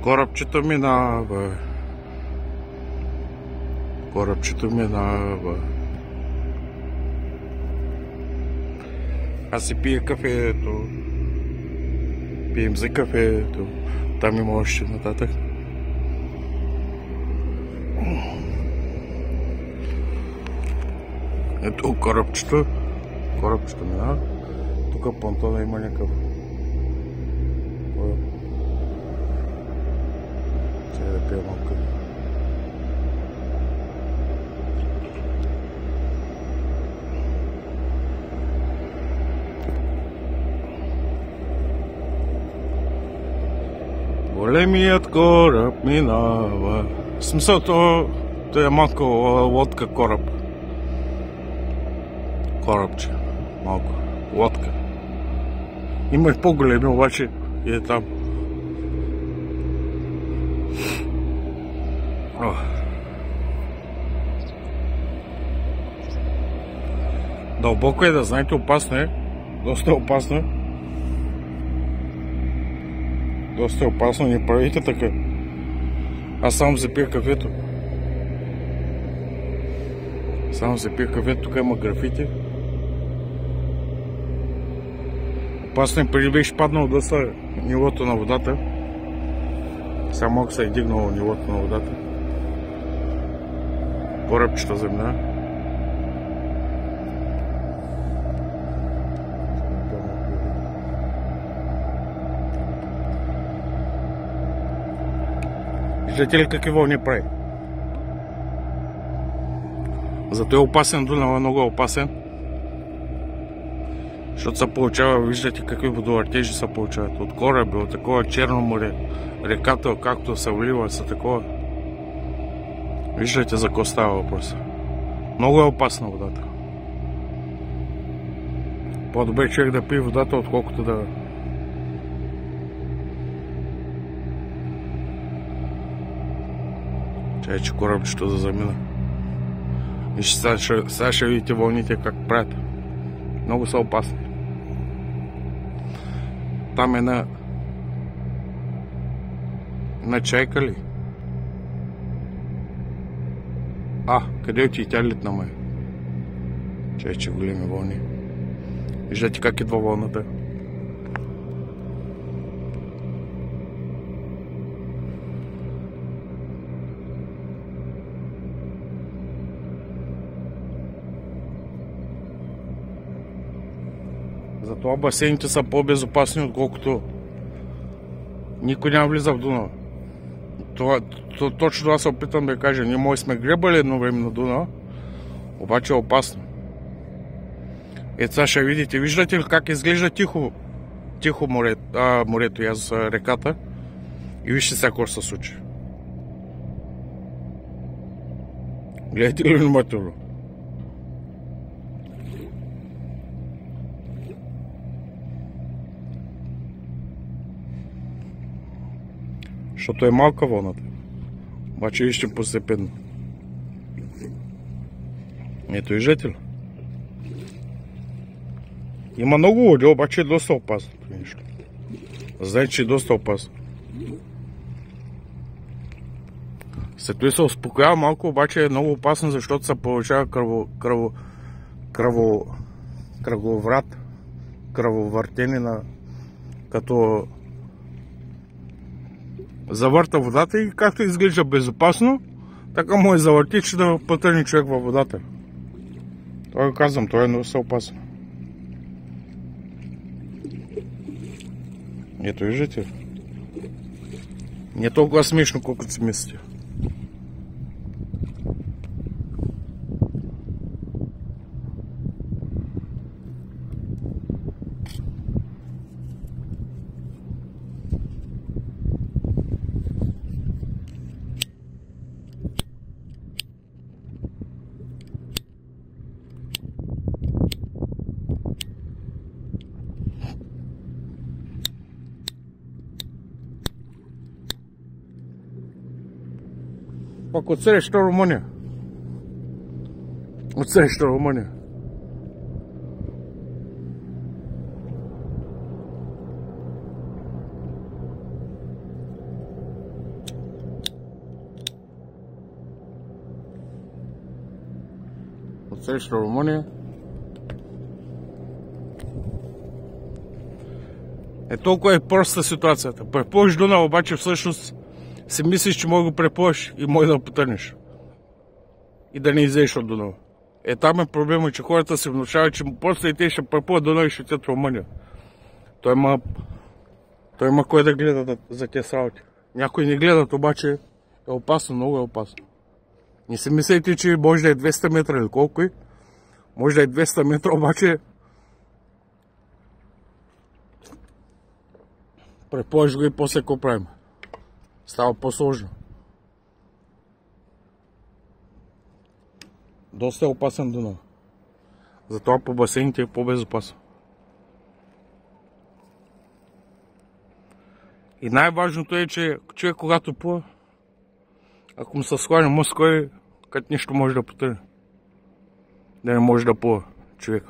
Корабчето минава. Корабчето минава. Аз си пия кафето. Пием за кафето. Там има още нататък. Ето корабчето. Корабчето минава. Тук понтона има някакъв. Сега да пия малко. Големият кораб минава. В смисъл, то е малко лодка кораб. Корабче. Малко. Лодка. Има и по-големи, обаче и е там. Дълбоко е, да знаете, опасно е. Доста опасно е. Доста опасно, не правите така. Аз само се пия кафето. Само се пия кафето, тук има графити. Опасно е, преди беше паднало доста нивото на водата. Само малко се е дигнало нивото на водата. Корабчето земя. Виждате ли какви вълни прави? Зато е опасен Дунава, много е опасен. Защото се получава, виждате какви водовъртежи се получават. От кораби, от такова Черно море. Реката, както се влива, са такова. Виждате за какво става въпрос. Много е опасна водата. По-добре човек да пие водата, отколкото да... Чай, че корабчето да замина. И сега ще видите вълните как правят. Много са опасни. Там е на чайка ли? Къде оти тя литна май? Чай, че големи вълни. Виждате как идва вълната. Затова басейните са по-безопасни, отколкото никой няма влиза в Дунава. Точно аз се опитам да кажа, ние може сме гребали едно време на Дунава, обаче е опасно. Ето сега ще видите, виждате ли как изглежда тихо морето и аз реката, и вижте сега какво ще се случи. Гледайте ли внимателно? Защото е малка вълната. Обаче вижте постепенно. Ето виждате ли? Има много води, обаче е доста опасно. Знаете, че е доста опасно. След това се успокоява малко, обаче е много опасно, защото се получава кръвовъртение като завърта водата и както изглежда безопасно, така му е завърти, че да потъне човек във водата. Това го казвам, това е много опасно. Ето виждате. Не е толкова смешно, колкото си мислите. Пак от среща Румъния. От среща Румъния. срещу Румъния. Толкова е проста ситуацията. Преплуваш Дунав, обаче всъщност си мислиш, че може да го преплуваш и може да потънеш. И да не излезеш от Дунава. Там е проблема, че хората се внушават, че просто и те ще преплуват Дунав и ще отидат в Румъния. Той има кой да гледа за тези работи. Някои не гледат, обаче е опасно, много е опасно. Не си мислете, че може да е 200 метра или колко е. Може да е 200 метра, обаче преплуваш го и после какво правим. Става по-сложно. Доста е опасен Дунав. Затова по басейните е по-безопасно. И най-важното е, че човек когато плува, ако му се склани мускули, като нищо може да потъне. Да не може да плува човек,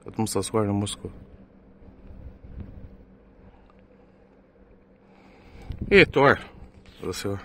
като му се склани мускули. И това е за сега.